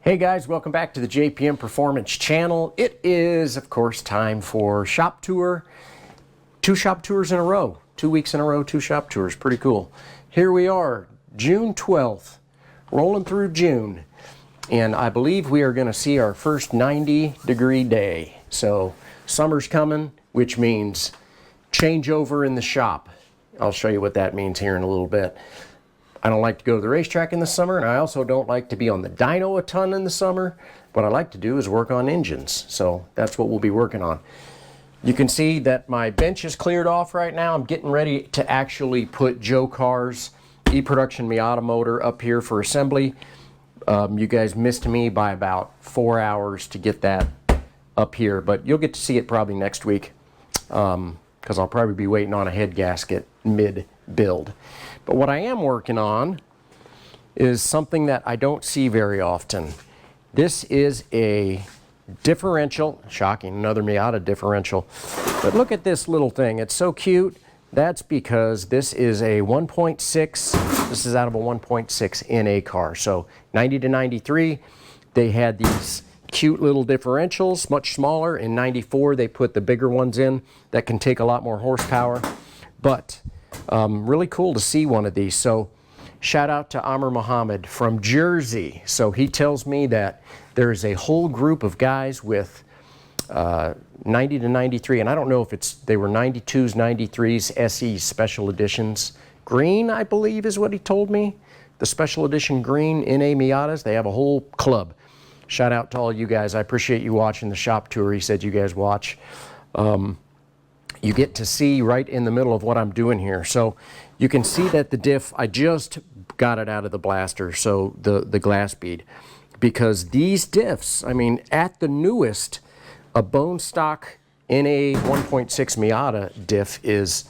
Hey guys, welcome back to the JPM Performance channel. It is, of course, time for shop tour. 2 shop tours in a row. 2 weeks in a row, 2 shop tours. Pretty cool. Here we are, June 12th, rolling through June. And I believe we are going to see our first 90-degree day. So summer's coming, which means changeover in the shop. I'll show you what that means here in a little bit. I don't like to go to the racetrack in the summer, and I also don't like to be on the dyno a ton in the summer. What I like to do is work on engines, so that's what we'll be working on. You can see that my bench is cleared off right now. I'm getting ready to actually put Joe Carr's e-production Miata motor up here for assembly. You guys missed me by about 4 hours to get that up here, but you'll get to see it probably next week because I'll probably be waiting on a head gasket mid-build. But what I am working on is something that I don't see very often. This is a differential, shocking, another Miata differential. But look at this little thing, it's so cute. That's because this is a 1.6, this is out of a 1.6 NA car. So 90 to 93, they had these cute little differentials, much smaller. In 94, they put the bigger ones in that can take a lot more horsepower. But really cool to see one of these. So shout out to Amr Muhammad from Jersey. So he tells me that there's a whole group of guys with 90 to 93, and I don't know if they were 92s, 93s, SE special editions. Green, I believe, is what he told me. The special edition green NA Miatas, they have a whole club. Shout out to all you guys. I appreciate you watching the shop tour. He said you guys watch. You get to see right in the middle of what I'm doing here. So you can see that the diff, I just got it out of the blaster, so the glass bead. Because these diffs, I mean, at the newest, a bone stock NA 1.6 Miata diff is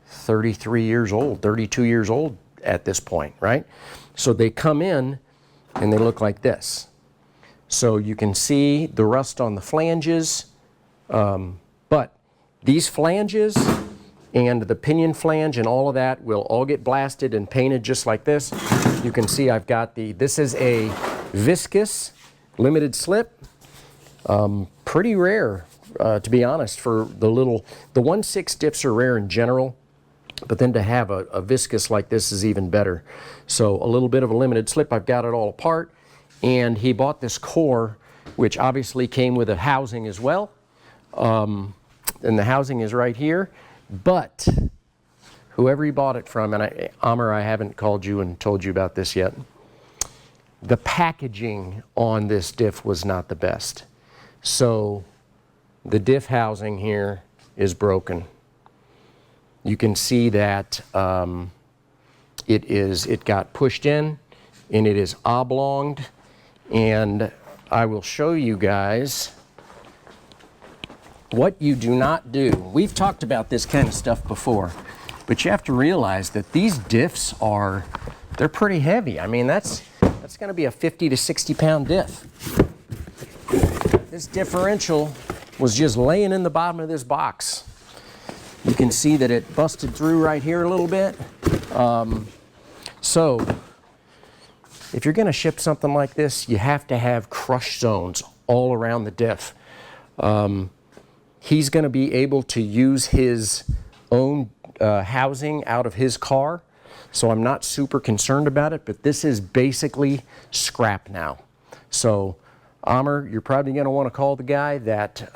33 years old, 32 years old at this point, right? So they come in and they look like this. So you can see the rust on the flanges, but these flanges and the pinion flange and all of that will all get blasted and painted just like this. You can see I've got this is a viscous limited slip. Pretty rare, to be honest, for the 1.6 diffs are rare in general, but then to have a viscous like this is even better. So a little bit of a limited slip, I've got it all apart, and he bought this core, which obviously came with a housing as well. And the housing is right here, but whoever he bought it from, and Amr, I haven't called you and told you about this yet, the packaging on this diff was not the best. So the diff housing here is broken. You can see that it got pushed in and it is oblonged, and I will show you guys what you do not do. We've talked about this kind of stuff before, but you have to realize that these diffs they're pretty heavy. I mean, that's going to be a 50 to 60 pound diff. This differential was just laying in the bottom of this box. You can see that it busted through right here a little bit. So if you're going to ship something like this, you have to have crush zones all around the diff. He's going to be able to use his own housing out of his car, so I'm not super concerned about it, but this is basically scrap now. So Amr, you're probably going to want to call the guy that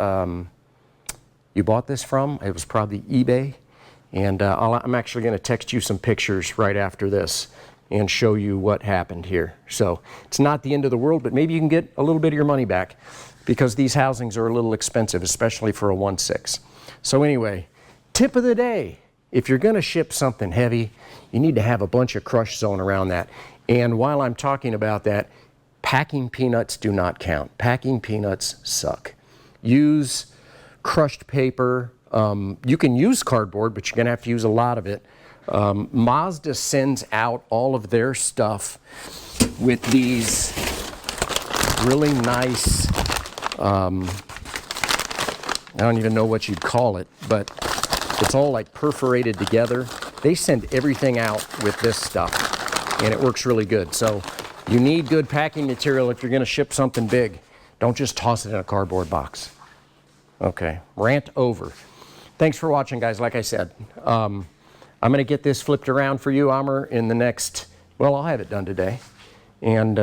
you bought this from. It was probably eBay, and I'm actually going to text you some pictures right after this and show you what happened here. So it's not the end of the world, but maybe you can get a little bit of your money back, because these housings are a little expensive, especially for a 1.6. So anyway, tip of the day, if you're going to ship something heavy, you need to have a bunch of crush zone around that. And while I'm talking about that, packing peanuts do not count. Packing peanuts suck. Use crushed paper. You can use cardboard, but you're going to have to use a lot of it. Mazda sends out all of their stuff with these really nice, I don't even know what you'd call it, but it's all like perforated together. They send everything out with this stuff, and it works really good. So You need good packing material if you're going to ship something big. Don't just toss it in a cardboard box. Okay, rant over. Thanks for watching, guys. Like I said, I'm going to get this flipped around for you, Amr, in the next, well, I'll have it done today. And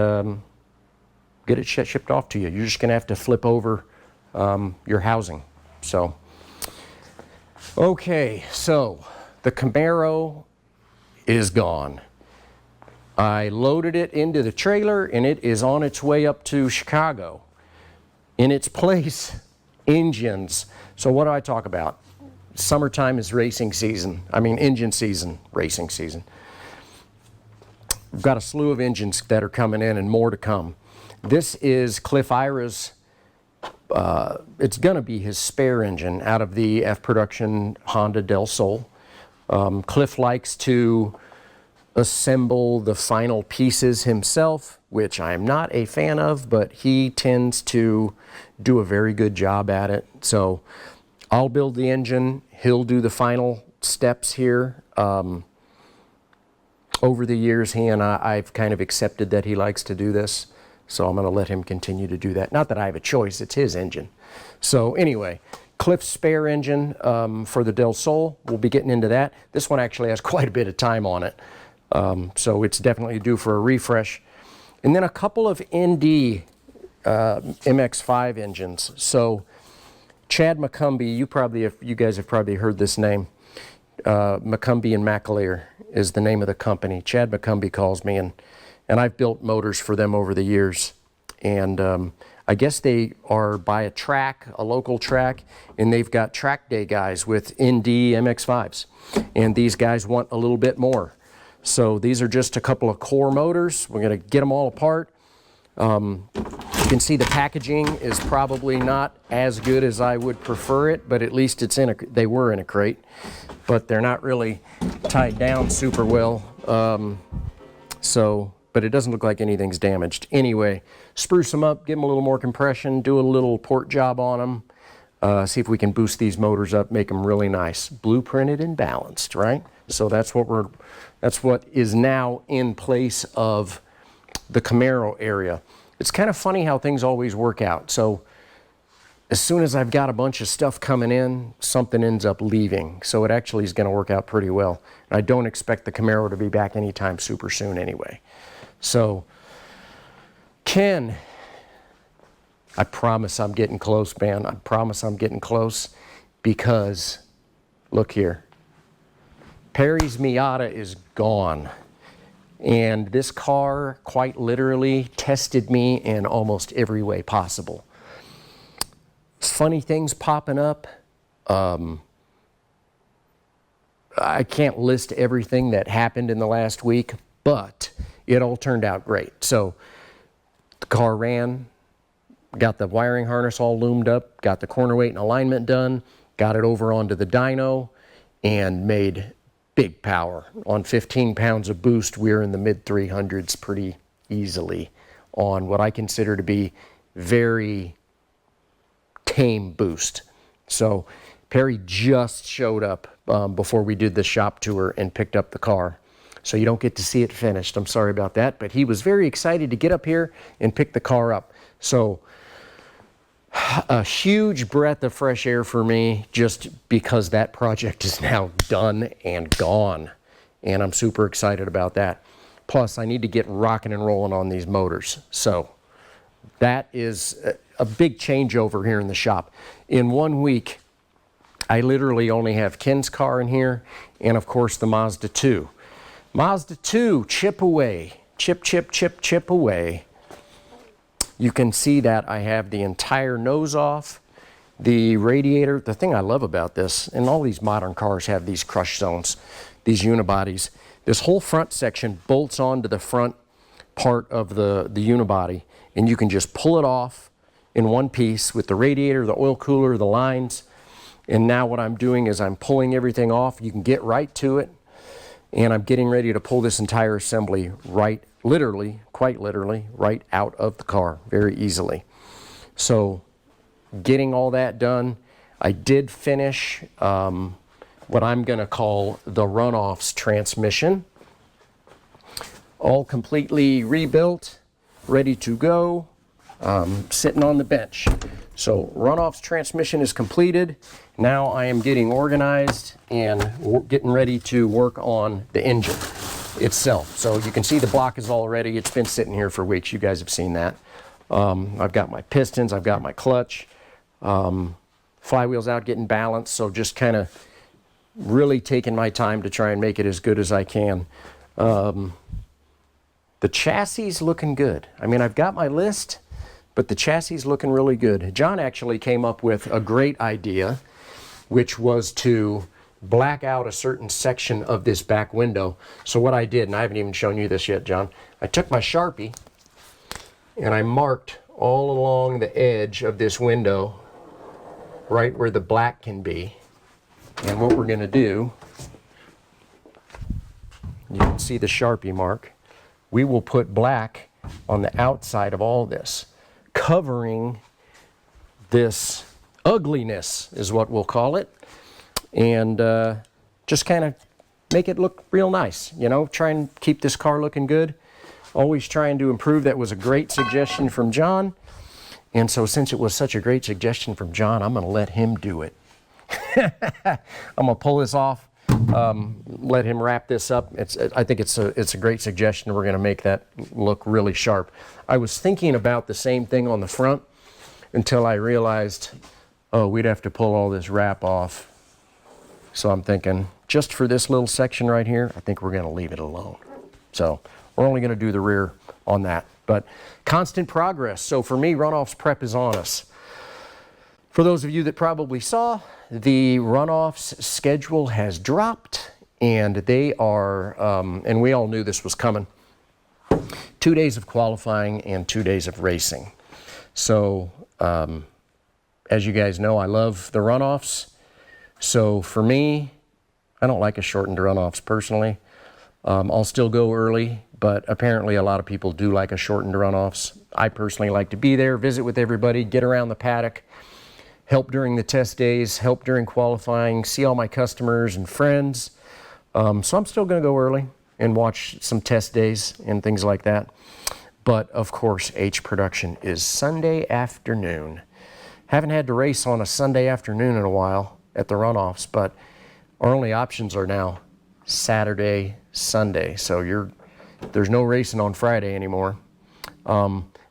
get it shipped off to you. You're just going to have to flip over your housing. So, okay, so the Camaro is gone. I loaded it into the trailer and it is on its way up to Chicago. In its place, engines. So what do I talk about? Summertime is racing season. I mean engine season, racing season. We've got a slew of engines that are coming in and more to come. This is Cliff Ira's, it's going to be his spare engine out of the F Production Honda Del Sol. Cliff likes to assemble the final pieces himself, which I'm not a fan of, but he tends to do a very good job at it. So I'll build the engine, he'll do the final steps here. Over the years, he and I've kind of accepted that he likes to do this, so I'm going to let him continue to do that. Not that I have a choice, it's his engine. So anyway, Cliff's spare engine for the Del Sol, we'll be getting into that. This one actually has quite a bit of time on it, so it's definitely due for a refresh. And then a couple of ND MX-5 engines. So Chad McCumbee, you guys have probably heard this name. McCumbee and McAleer is the name of the company. Chad McCumbee calls me, and I've built motors for them over the years. And I guess they are by a track, a local track, and they've got track day guys with ND MX-5s. And these guys want a little bit more. So these are just a couple of core motors. We're going to get them all apart. You can see the packaging is probably not as good as I would prefer it, but at least it's they were in a crate, but they're not really tied down super well. But it doesn't look like anything's damaged. Anyway, spruce them up, give them a little more compression, do a little port job on them, see if we can boost these motors up, make them really nice, blueprinted and balanced, right? So that's what is now in place of the Camaro area. It's kind of funny how things always work out. So as soon as I've got a bunch of stuff coming in, something ends up leaving. So it actually is going to work out pretty well. And I don't expect the Camaro to be back anytime super soon anyway. So Ken, I promise I'm getting close, man. I promise I'm getting close, because look here. Perry's Miata is gone. And this car quite literally tested me in almost every way possible. Funny things popping up. I can't list everything that happened in the last week, but it all turned out great. So the car ran, got the wiring harness all loomed up, got the corner weight and alignment done, got it over onto the dyno, and made big power. On 15 pounds of boost, we're in the mid 300s pretty easily on what I consider to be very tame boost. So Perry just showed up before we did the shop tour and picked up the car. So you don't get to see it finished. I'm sorry about that, but he was very excited to get up here and pick the car up. So a huge breath of fresh air for me, just because that project is now done and gone. And I'm super excited about that. Plus, I need to get rocking and rolling on these motors. So that is a big changeover here in the shop. In 1 week, I literally only have Ken's car in here, and of course the Mazda 2. Mazda 2, chip away, chip away. You can see that I have the entire nose off, the radiator. The thing I love about this, and all these modern cars have these crush zones, these unibodies. This whole front section bolts onto the front part of the unibody, and you can just pull it off in one piece with the radiator, the oil cooler, the lines. And now what I'm doing is I'm pulling everything off. You can get right to it, and I'm getting ready to pull this entire assembly right, literally, quite literally, right out of the car very easily. So getting all that done, I did finish what I'm going to call the Runoffs transmission. All completely rebuilt. ready to go, sitting on the bench. So Runoffs transmission is completed. Now I am getting organized and getting ready to work on the engine itself. So you can see the block is all ready. It's been sitting here for weeks. You guys have seen that. I've got my pistons, I've got my clutch, flywheel's out getting balanced, so just kind of really taking my time to try and make it as good as I can. The chassis is looking good. I mean, I've got my list, but the chassis is looking really good. John actually came up with a great idea, which was to black out a certain section of this back window. So what I did, and I haven't even shown you this yet, John, I took my Sharpie and I marked all along the edge of this window, right where the black can be. And what we're going to do, you can see the Sharpie mark, we will put black on the outside of all this, covering this ugliness is what we'll call it, and just kind of make it look real nice, you know, try and keep this car looking good, always trying to improve. That was a great suggestion from John, and so since it was such a great suggestion from John, I'm going to let him do it. I'm going to pull this off, let him wrap this up. I think it's a great suggestion. We're going to make that look really sharp. I was thinking about the same thing on the front until I realized, oh, we'd have to pull all this wrap off. So I'm thinking, just for this little section right here, I think we're going to leave it alone. So we're only going to do the rear on that. But constant progress. So for me, Runoffs prep is on us. For those of you that probably saw, the Runoffs schedule has dropped, and they are, and we all knew this was coming, 2 days of qualifying and 2 days of racing. So, as you guys know, I love the Runoffs. So for me, I don't like a shortened Runoffs personally. I'll still go early, but apparently a lot of people do like a shortened Runoffs. I personally like to be there, visit with everybody, get around the paddock, help during the test days, help during qualifying, see all my customers and friends. So I'm still going to go early and watch some test days and things like that. But of course, H production is Sunday afternoon. Haven't had to race on a Sunday afternoon in a while at the Runoffs, but our only options are now Saturday, Sunday. So there's no racing on Friday anymore.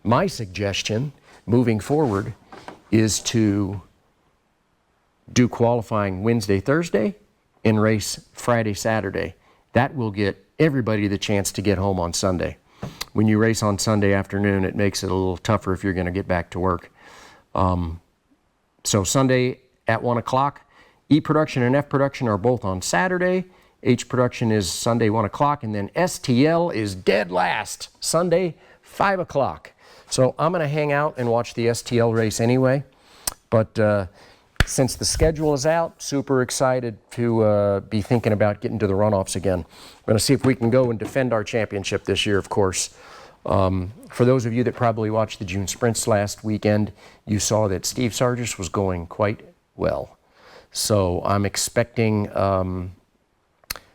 My suggestion moving forward is to do qualifying Wednesday, Thursday, and race Friday, Saturday. That will get everybody the chance to get home on Sunday. When you race on Sunday afternoon, it makes it a little tougher if you're going to get back to work. So Sunday at 1 o'clock, E production and F production are both on Saturday. H production is Sunday 1 o'clock, and then STL is dead last, Sunday 5 o'clock. So I'm going to hang out and watch the STL race anyway. But since the schedule is out, super excited to be thinking about getting to the Runoffs again. I'm going to see if we can go and defend our championship this year, of course. For those of you that probably watched the June Sprints last weekend, you saw that Steve Sargis was going quite well. So I'm expecting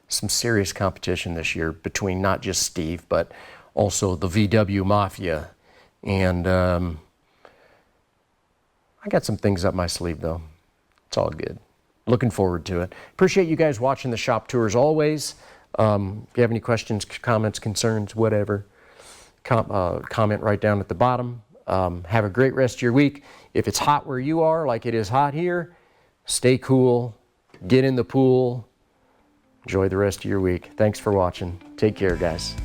some serious competition this year between not just Steve, but also the VW Mafia. And I got some things up my sleeve, though. It's all good. Looking forward to it. Appreciate you guys watching the shop tours always. If you have any questions, comments, concerns, whatever, comment right down at the bottom. Have a great rest of your week. If it's hot where you are, like it is hot here, stay cool, get in the pool, enjoy the rest of your week. Thanks for watching. Take care, guys.